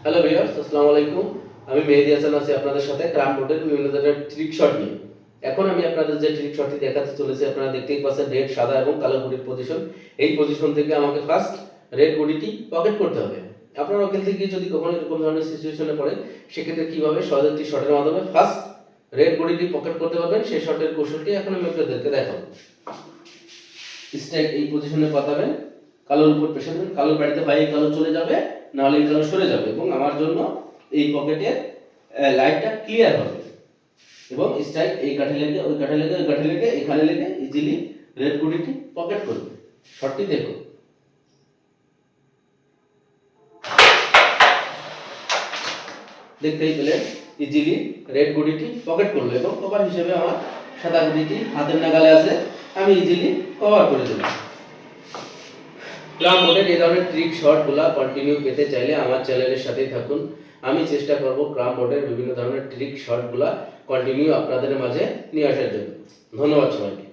Hello viewers, আসসালামু আলাইকুম। আমি মেহেদী হাসান আছি আপনাদের সাথে ক্রাম বোর্ডের বিভিন্ন ধরনের ট্রিক শট নিয়ে। এখন আমি আপনাদের যে ট্রিক শটটি দেখাতে চলেছি, আপনারা দেখতেই পাচ্ছেন রেড, সাদা এবং কালো গুটির পজিশন। এই পজিশন থেকে আমাকে ফার্স্ট রেড গুটিটি পকেট করতে হবে। আপনারা খেলতে গিয়ে যদি কখনো এরকম ধরনের সিচুয়েশনে পড়েন, সেক্ষেত্রে কিভাবে সহজে একটি শটের মাধ্যমে ফার্স্ট রেড গুটিটি পকেট করতে পারবেন, সেই শটের কৌশলটি এখন আমি আপনাদেরকে দেখাবো। স্ট্রাইক এই পজিশনে পাতাবেন, কালোর উপর প্রেসার দেবেন, কালোর বাড়িতে হয় এই কালো চলে যাবে, নাহলে এই কালো সরে যাবে এবং আমার জন্য এই পকেটের লাইটটা ক্লিয়ার হবে এবং স্ট্রাইক এই কাঠে লেগে ওই কাঠে লেগে ওই কাঠে লেগে এখানে লেগে ইজিলি রেড গুটিটি পকেট করবে। শটটি দেখো, দেখতেই পেলেন ইজিলি রেড গুটিটি পকেট করলো এবং কভার হিসেবে আমার সাদা গুটিটি হাতের নাগালে আছে, আমি ইজিলি কভার করে দেব। ক্রাম বোর্ডের এই ধরনের ট্রিক শটগুলা কন্টিনিউ পেতে চাইলে আমার চ্যানেলের সাথেই থাকুন। আমি চেষ্টা করব ক্রাম বোর্ডের বিভিন্ন ধরনের ট্রিক শটগুলা কন্টিনিউ আপনাদের মাঝে নিয়ে আসার জন্য। ধন্যবাদ সবাইকে।